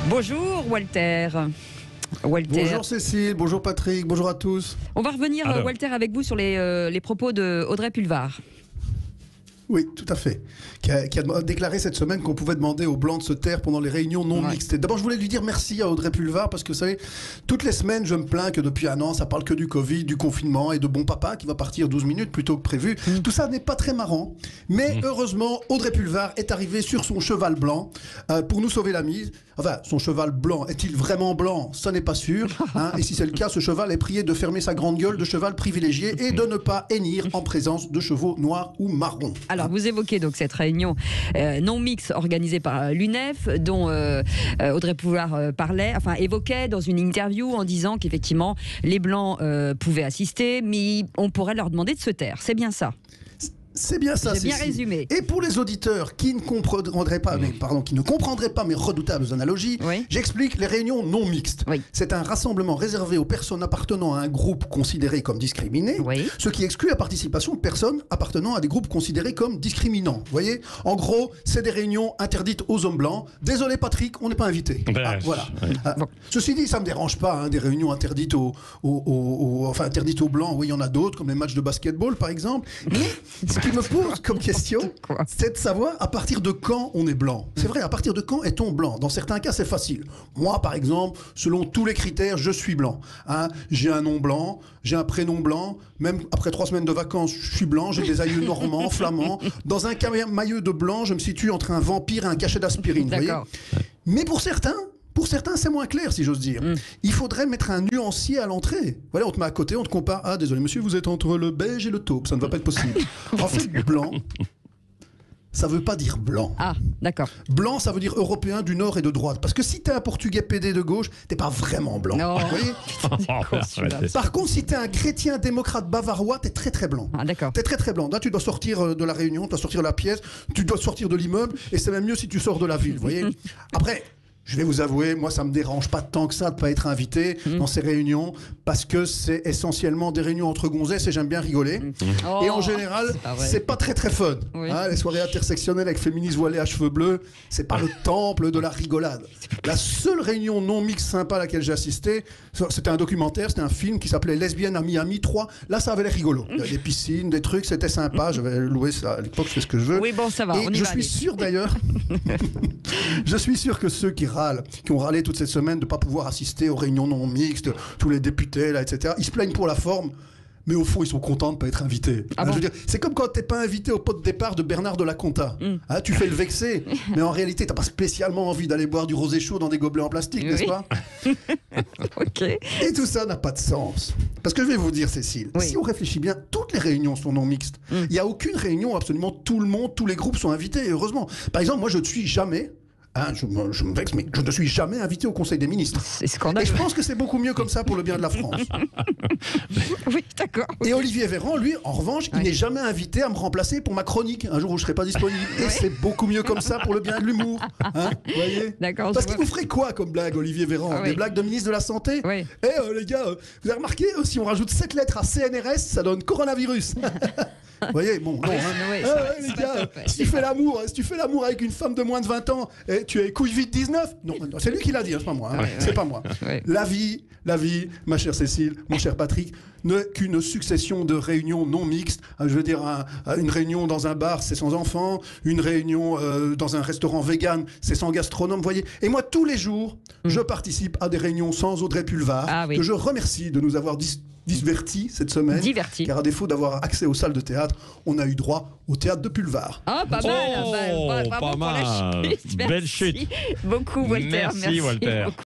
Bonjour Walter. Bonjour Cécile, bonjour Patrick, bonjour à tous. On va revenir Walter avec vous sur les propos de Audrey Pulvar. Oui, tout à fait. Qui a déclaré cette semaine qu'on pouvait demander aux Blancs de se taire pendant les réunions non mixtes. D'abord, je voulais lui dire merci à Audrey Pulvar parce que, vous savez, toutes les semaines, je me plains que depuis un an, ça parle que du Covid, du confinement et de bon papa qui va partir 12 minutes plutôt que prévu. Tout ça n'est pas très marrant. Mais heureusement, Audrey Pulvar est arrivée sur son cheval blanc pour nous sauver la mise. Enfin, son cheval blanc, est-il vraiment blanc? Ça n'est pas sûr. Et si c'est le cas, ce cheval est prié de fermer sa grande gueule de cheval privilégié et de ne pas hennir en présence de chevaux noirs ou marrons. Alors, vous évoquez donc cette réunion non mixte organisée par l'UNEF, dont Audrey Pulvar évoquait dans une interview en disant qu'effectivement les Blancs pouvaient assister, mais on pourrait leur demander de se taire. C'est bien ça? C'est bien ça, j'ai bien résumé. Et pour les auditeurs qui ne comprendraient pas, mes redoutables analogies, j'explique les réunions non mixtes. C'est un rassemblement réservé aux personnes appartenant à un groupe considéré comme discriminé, ce qui exclut la participation de personnes appartenant à des groupes considérés comme discriminants. Vous voyez, en gros, c'est des réunions interdites aux hommes blancs. Désolé Patrick, on n'est pas invité. Voilà. Ceci dit, ça me dérange pas, des réunions interdites interdites aux blancs. Oui, il y en a d'autres, comme les matchs de basketball par exemple. Mais ce qui me pose comme question, c'est de savoir à partir de quand on est blanc. C'est vrai, à partir de quand est-on blanc? Dans certains cas, c'est facile. Moi, par exemple, selon tous les critères, je suis blanc. J'ai un nom blanc, j'ai un prénom blanc, même après 3 semaines de vacances, je suis blanc, j'ai des aïeux normands, flamands. Dans un maillot de blanc, je me situe entre un vampire et un cachet d'aspirine. Vous voyez. Mais pour certains, c'est moins clair, si j'ose dire. Il faudrait mettre un nuancier à l'entrée. Voilà, on te met à côté, on te compare. Ah, désolé, monsieur, vous êtes entre le beige et le taupe. Ça ne va pas être possible. En fait, blanc, ça veut pas dire blanc. Ah, d'accord. Blanc, ça veut dire européen du nord et de droite. Parce que si t'es un portugais PD de gauche, t'es pas vraiment blanc. Non. Vous voyez. Par contre, si t'es un chrétien démocrate bavarois, t'es très très blanc. Ah, d'accord. T'es très très blanc. Là, tu dois sortir de la réunion, tu dois sortir de la pièce, tu dois sortir de l'immeuble, et c'est même mieux si tu sors de la ville. Vous voyez. Après, je vais vous avouer, moi, ça me dérange pas tant que ça de pas être invité dans ces réunions, parce que c'est essentiellement des réunions entre gonzesses et j'aime bien rigoler. Et en général, c'est pas très très fun. Les soirées intersectionnelles avec féministes voilées à cheveux bleus, c'est pas le temple de la rigolade. La seule réunion non mixte sympa à laquelle j'ai assisté, c'était un documentaire, c'était un film qui s'appelait Lesbiennes à Miami 3. Là, ça avait l'air rigolo. Il y avait des piscines, des trucs, c'était sympa. J'avais loué ça à l'époque, je fais ce que je veux. Oui, bon, ça va. Et je suis sûr d'ailleurs, je suis sûr que ceux qui ont râlé toute cette semaine de ne pas pouvoir assister aux réunions non mixtes, tous les députés, là, etc. Ils se plaignent pour la forme, mais au fond, ils sont contents de ne pas être invités. Je veux dire, c'est comme quand tu n'es pas invité au pot de départ de Bernard de la Conta. Tu fais le vexé, mais en réalité, tu n'as pas spécialement envie d'aller boire du rosé chaud dans des gobelets en plastique, n'est-ce pas? Et tout ça n'a pas de sens. Parce que je vais vous dire, Cécile, si on réfléchit bien, toutes les réunions sont non mixtes. Il n'y a aucune réunion où absolument tout le monde, tous les groupes sont invités, et heureusement. Par exemple, moi, je ne suis jamais... je me vexe, mais je ne suis jamais invité au Conseil des ministres. C'est scandaleux. Et je pense que c'est beaucoup mieux comme ça pour le bien de la France. Oui, d'accord. Et Olivier Véran, lui, en revanche, il n'est jamais invité à me remplacer pour ma chronique, un jour où je ne serai pas disponible. Et c'est beaucoup mieux comme ça pour le bien de l'humour. Vous voyez? D'accord. Parce qu'il vous ferait quoi comme blague, Olivier Véran? Des blagues de ministre de la Santé? Les gars, vous avez remarqué, si on rajoute 7 lettres à CNRS, ça donne coronavirus. Vous voyez, bon, non. Les gars, si tu fais l'amour avec une femme de moins de 20 ans, tu es couille vite 19? Non, c'est lui qui l'a dit, c'est pas moi. C'est pas moi. La vie, ma chère Cécile, mon cher Patrick, n'est qu'une succession de réunions non mixtes. Je veux dire, une réunion dans un bar, c'est sans enfants. Une réunion dans un restaurant vegan, c'est sans gastronome. Vous voyez. Et moi, tous les jours, je participe à des réunions sans Audrey Pulvar, que je remercie de nous avoir divertis cette semaine. Car à défaut d'avoir accès aux salles de théâtre, on a eu droit au théâtre de Pulvar. Ah, pas mal. Pas mal. Belle chute. Merci beaucoup, Walter. Merci Walter.